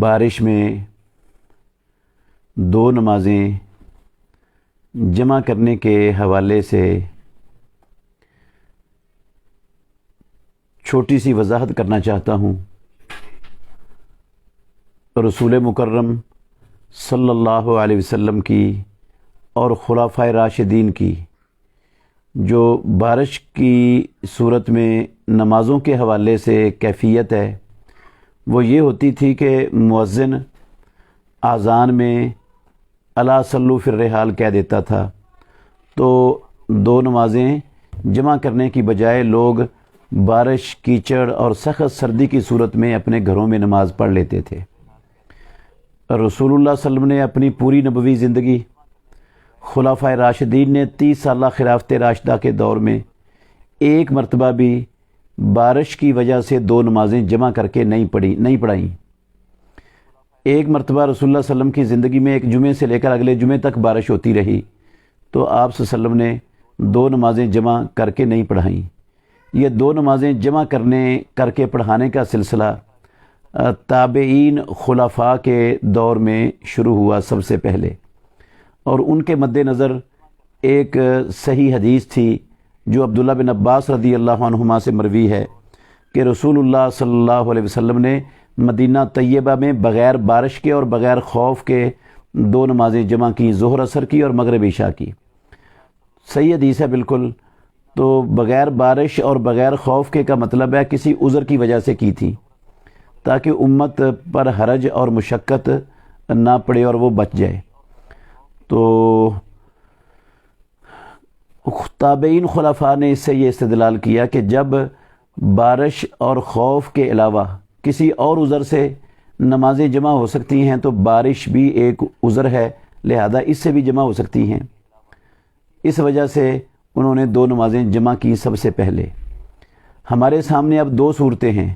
بارش میں دو نمازیں جمع کرنے کے حوالے سے چھوٹی سی وضاحت کرنا چاہتا ہوں۔ رسول مکرم صلی اللہ علیہ وسلم کی اور خلفائے راشدین کی جو بارش کی صورت میں نمازوں کے حوالے سے کیفیت ہے وہ یہ ہوتی تھی کہ مؤذن اذان میں الا صلوا فی الرحال کہہ دیتا تھا تو دو نمازیں جمع کرنے کی بجائے لوگ بارش کیچڑ اور سخت سردی کی صورت میں اپنے گھروں میں نماز پڑھ لیتے تھے۔ رسول اللہ صلی اللہ علیہ وسلم نے اپنی پوری نبوی زندگی، خلفائے راشدین نے 30 سالہ خلافت راشدہ کے دور میں ایک مرتبہ بھی بارش کی وجہ سے دو نمازیں جمع کر کے نہیں پڑھائیں۔ ایک مرتبہ رسول اللہ صلی اللہ علیہ وسلم کی زندگی میں ایک جمعے سے لے کر اگلے جمعے تک بارش ہوتی رہی تو آپ صلی اللہ علیہ وسلم نے دو نمازیں جمع کر کے نہیں پڑھائیں۔ یہ دو نمازیں جمع کر کے پڑھانے کا سلسلہ تابعین خلفاء کے دور میں شروع ہوا سب سے پہلے، اور ان کے مد نظر ایک صحیح حدیث تھی جو عبداللہ بن عباس رضی اللہ عنہما سے مروی ہے کہ رسول اللہ صلی اللہ علیہ وسلم نے مدینہ طیبہ میں بغیر بارش کے اور بغیر خوف کے دو نمازیں جمع کی، ظہر عصر کی اور مغرب عشاء کی۔ صحیح حدیث ہے بالکل۔ تو بغیر بارش اور بغیر خوف کے کا مطلب ہے کسی عذر کی وجہ سے کی تھی تاکہ امت پر حرج اور مشقت نہ پڑے اور وہ بچ جائے۔ تو تابعین خلفاء نے اس سے یہ استدلال کیا کہ جب بارش اور خوف کے علاوہ کسی اور عذر سے نمازیں جمع ہو سکتی ہیں تو بارش بھی ایک عذر ہے، لہذا اس سے بھی جمع ہو سکتی ہیں۔ اس وجہ سے انہوں نے دو نمازیں جمع کی سب سے پہلے۔ ہمارے سامنے اب دو صورتیں ہیں،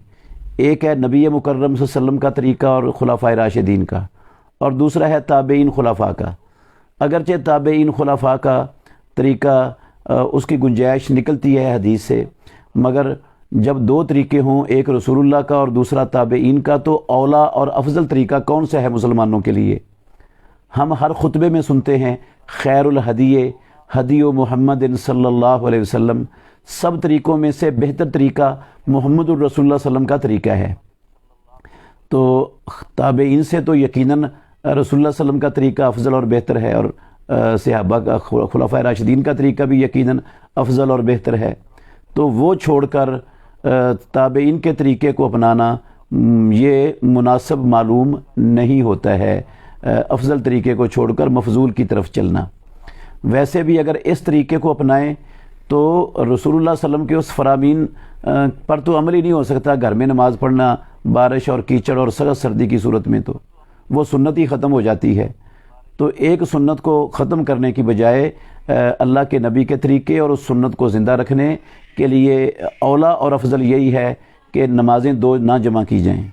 ایک ہے نبی مکرم صلی اللہ علیہ وسلم کا طریقہ اور خلفائے راشدین کا، اور دوسرا ہے تابعین خلفاء کا۔ اگرچہ تابعین خلفاء کا طریقہ اس کی گنجائش نکلتی ہے حدیث سے، مگر جب دو طریقے ہوں، ایک رسول اللہ کا اور دوسرا تابعین کا، تو اولا اور افضل طریقہ کون سا ہے مسلمانوں کے لیے؟ ہم ہر خطبے میں سنتے ہیں خیر الہدی ہدی محمد صلی اللہ علیہ وسلم، سب طریقوں میں سے بہتر طریقہ محمد الرسول اللہ صلی اللہ علیہ وسلم کا طریقہ ہے۔ تو تابعین سے تو یقیناً رسول اللہ صلی اللہ علیہ وسلم کا طریقہ افضل اور بہتر ہے، اور صحابہ کا خلفائے راشدین کا طریقہ بھی یقیناً افضل اور بہتر ہے۔ تو وہ چھوڑ کر تابعین کے طریقے کو اپنانا یہ مناسب معلوم نہیں ہوتا ہے، افضل طریقے کو چھوڑ کر مفضول کی طرف چلنا۔ ویسے بھی اگر اس طریقے کو اپنائیں تو رسول اللہ صلی اللہ علیہ وسلم کے اس فرامین پر تو عمل ہی نہیں ہو سکتا، گھر میں نماز پڑھنا بارش اور کیچڑ اور سخت سردی کی صورت میں، تو وہ سنت ہی ختم ہو جاتی ہے۔ تو ایک سنت کو ختم کرنے کی بجائے اللہ کے نبی کے طریقے اور اس سنت کو زندہ رکھنے کے لیے اولا اور افضل یہی ہے کہ نمازیں دو نہ جمع کی جائیں۔